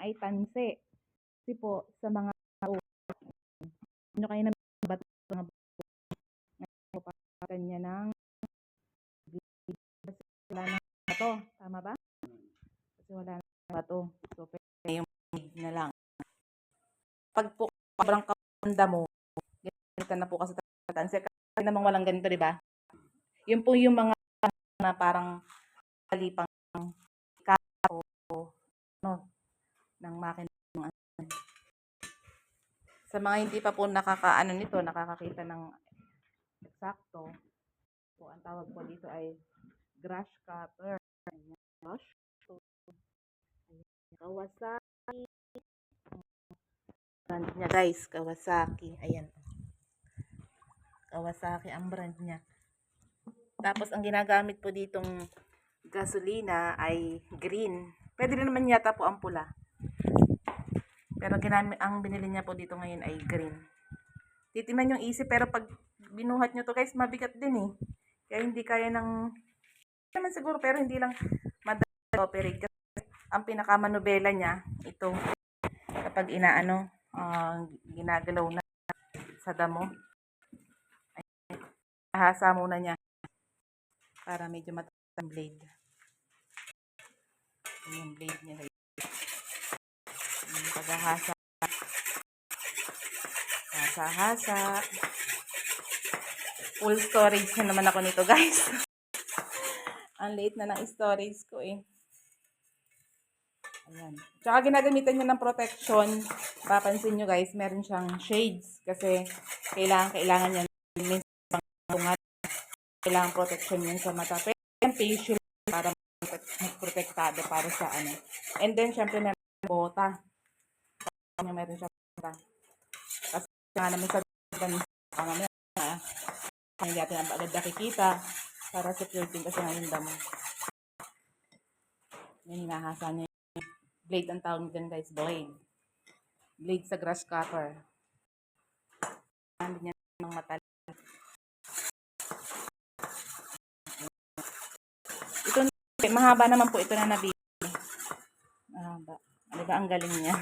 ay tanse. Kasi po, sa mga ano kayo na bato mga pagpapatan niya ng wala na bato. Tama ba? Kasi wala na bato. So, pwede yung na lang. Pag po sobrang kapanda mo, ganito na po kasi tanse. Kasi namang walang ganito, di ba? Yun po yung mga na parang kalipang karo no, ng makina. Sa mga hindi pa po nakakaano nito, nakakakita ng eksakto, po ang tawag po dito ay grass cutter. Brush. Kawasaki. Brand niya guys, Kawasaki. Ayan. Kawasaki ang brand niya. Tapos ang ginagamit po ditong gasolina ay green. Pwede rin naman yata po ang pula. Pero ang binili niya po dito ngayon ay green. Titiman yung easy pero pag binuhat nyo to guys, mabigat din eh. Kaya hindi kaya ng naman siguro pero hindi lang madali operate. Kasi ang pinakamanubela niya, ito kapag inaano, ginagalaw na sa damo. Hasa muna niya para medyo mataas ang blade. Yung blade niya. Yung paghahasa. Hasa-hasa. Full storage na naman ako nito guys. Ang late na ng storage ko eh. Ayan. Tsaka ginagamitan niya ng protection. Papansin nyo guys, meron siyang shades. Kasi kailangan niya kailangan protection yun sa mata. Pero yung facial para protektado para sa ano. And then, syempre meron bota. Meron siya bota. Kasi nga naman sa ganun sa mga hindi natin ang agad nakikita para security kasi ngayon damo. Yan, hinahasa niya. Blade ang tawag dyan guys, blade. Blade sa grass cutter. Hindi niya ng mata. Ito, mahaba naman po ito na nabili. Mahaba. Diba ang galing niya?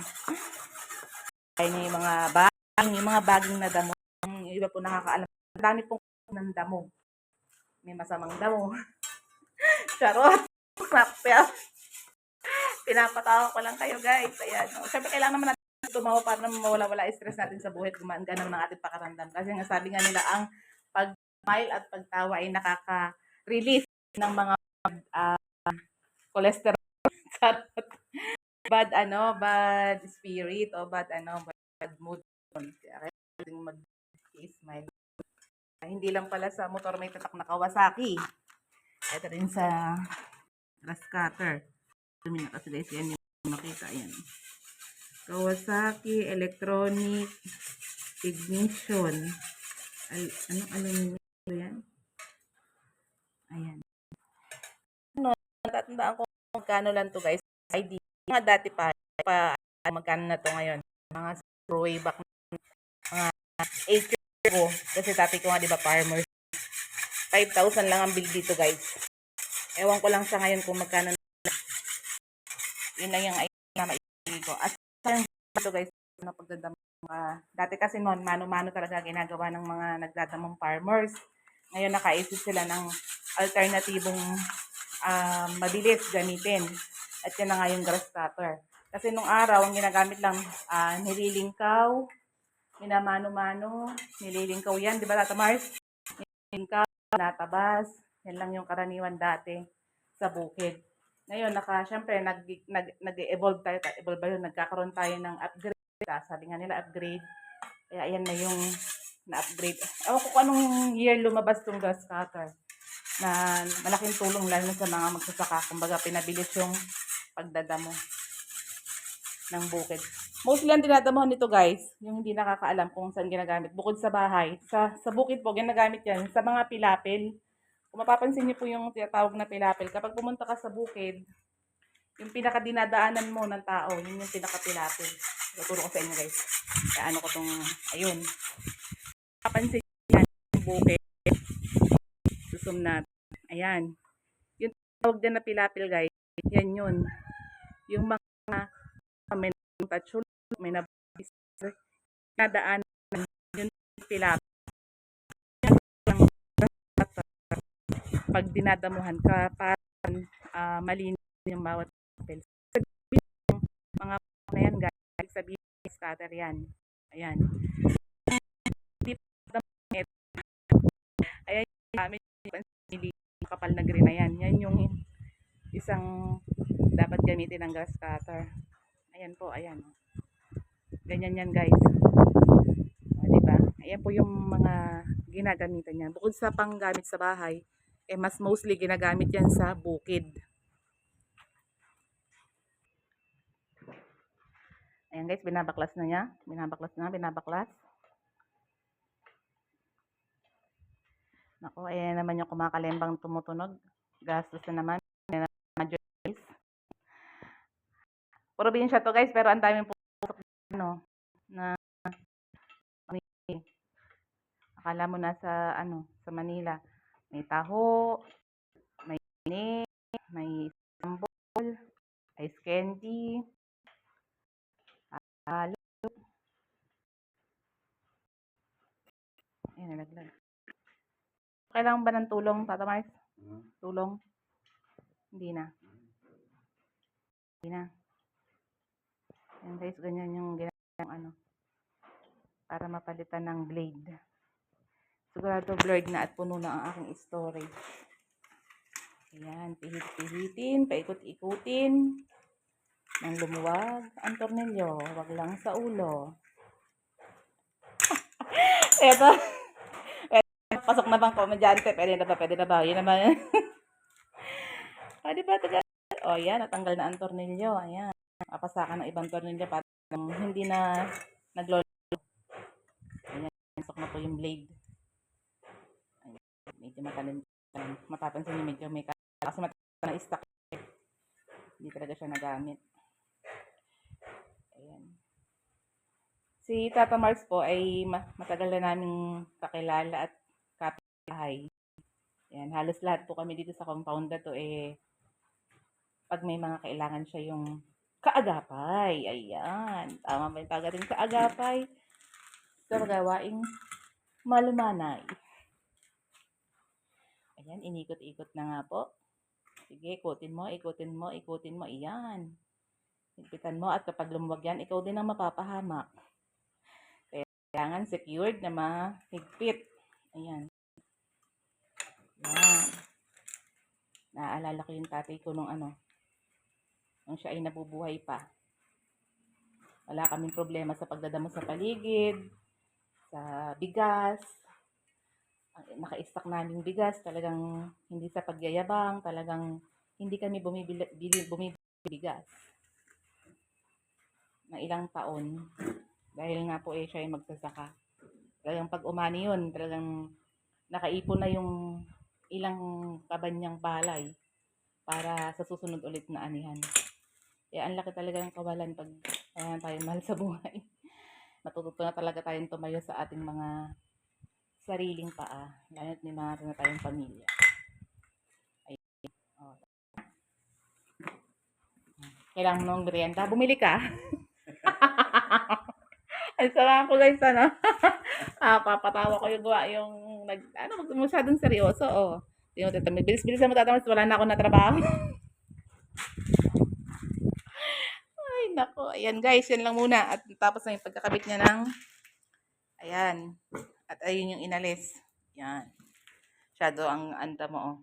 Kaya niya yung mga baging na damo. Yung iba po nakakaalam. Ang dami pong ng damo. May masamang damo. Charot. Pinapatawa ko lang kayo guys. Ayan. Siyempre kailangan naman natin tumawa para mawala-wala stress natin sa buhay at gumaan naman ng ating pakaramdam. Kasi nga sabi nga nila ang pag-smile at pagtawa ay nakaka-release ng mga cholesterol. bad spirit o bad mood. Kaya kailangan mag-smile. Hindi lang pala sa motor may tatak na Kawasaki. Ito rin sa grass cutter. Tumina kasi guys, yan yung makita. Yan. Kawasaki Electronic Ignition. Ano yan? Ayan. Tatandaan ko magkano lang to guys. ID. Mga dati pa magkano na to ngayon. Mga way back mga 8 years ago. Kasi dati ko nga diba farmers. 5,000 lang ang bill dito guys. Ewan ko lang sa ngayon kung magkano na. Yun lang yung na maibigay ko. At sa ito guys, pagdadamo dati kasi noon, mano-mano talaga ginagawa ng mga nagdadamong farmers. Ngayon nakaisip sila ng alternatibong mabilis gamitin. At yan na nga yung grass cutter. Kasi nung araw, ang ginagamit lang, nililingkaw, minamano-mano, nililingkaw yan, di ba Tata Mars? Nililingkaw, natabas, yan lang yung karaniwan dati sa bukid. Ngayon, syempre, nag-evolve tayo, nagkakaroon tayo ng upgrade. Sabi nga nila, upgrade. Kaya ayan na yung na-upgrade. Ewan ko kung anong year lumabas tong grass cutter. Na malaking tulong lalo sa mga magsasaka. Kumbaga, pinabilis yung pagdadamo ng bukid. Mostly ang dinadamohan nito guys, yung hindi nakakaalam kung saan ginagamit. Bukod sa bahay, sa bukid po, ginagamit yan sa mga pilapil. Kung mapapansin niyo po yung tinatawag na pilapil, kapag pumunta ka sa bukid, yung pinakadinadaanan mo ng tao, yun yung pinakapilapil. Tuturo ko sa inyo guys. Kaya ano ko tong, ayun. Mapapansin niyo yan yung bukid. Susum natin. Ayan. Yung tawag din na pilapil guys, yan yun. Yung mga touch may nabis nadaan yun sila pag dinadamuhan ka parang malinis yung bawat papel. Sabihin mga na yan guys, sabihin scatter yan. Ayan. Ayan yung gamit yung kapal na green na yan. Yan yung isang dapat gamitin ng grass cutter. Ayan po, ayan. Ganyan yan guys. Diba? Ayan po yung mga ginagamitan yan. Bukod sa panggamit sa bahay, mas mostly ginagamit yan sa bukid. Ayan guys, binabaklas na niya. Binabaklas. Nako, ayan naman yung kumakalembang tumutunog. Gastos na naman. Probinsya to guys, pero ang daming putok na akala mo nasa sa Manila. May taho, may may sambol, ice candy, halo. Ayan, nalaglag. Kailangan ba ng tulong, Tata Mars? Tulong? Hindi na. Ayan guys, ganyan yung ginagawa para mapalitan ng blade. Sigurado blurred na at puno na ang aking storage. Ayan, pihit-pihitin, paikot-ikutin. Nang lumuwag ang tornilyo, wag lang sa ulo. Eto. Pasok na bang komedyante? Pwede na ba? Yun naman. Pwede ba ito? O, yan, natanggal na ang tornilyo. Ayan. Papasakan ng ibang tornilyo para hindi na naglolo. Ayan, pasok na po yung blade. Ayan, medyo matalim. Mapapansin niyo medyo may kasi matalim na stock. Hindi talaga siya nagamit. Ayan. Si Tata Mars po ay matagal na naming kakilala at kapitbahay. Ayan, halos lahat po kami dito sa compound na to pag may mga kailangan siya yung kaagapay. Ayan. Tama ba yung pagating kaagapay? Sa magawaing malumanay. Ayan, inikot-ikot na nga po. Sige, ikutin mo. Ayan. Higpitan mo at kapag lumuwag yan, ikaw din ang mapapahamak. Kailangan secured na mahigpit. Ayan. Ayan. Naaalala ko yung tatay ko nung nung siya ay nabubuhay pa. Wala kaming problema sa pagdadamo sa paligid, sa bigas. Naka-stock naming bigas, talagang hindi sa pagyayabang, talagang hindi kami bumibili bigas. Na ilang taon, dahil nga po siya ay magsasaka. Talagang pag umani yun, talagang nakaipon na yung ilang kabanyang palay para sa susunod ulit na anihan. Kaya ang laki talaga ng kawalan pag tayo mahal sa buhay. Matututo na talaga tayong tumayo sa ating mga sariling paa. Lalo't may mga na tayong pamilya. Ay, oh. Kailangan mo ng merienda. Bumili ka. Ay, salamat ko guys, papatawa ko yung masyadong seryoso, oh. Bilis-bilis na matatamas, wala na ako na trabaho. Ay, nako. Ayan guys, yan lang muna. At tapos na yung pagkakabit niya ng, ayan. At ayun yung inalis. Yan. Shadow ang anta mo, oh.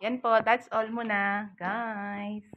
Yan po, that's all muna, guys.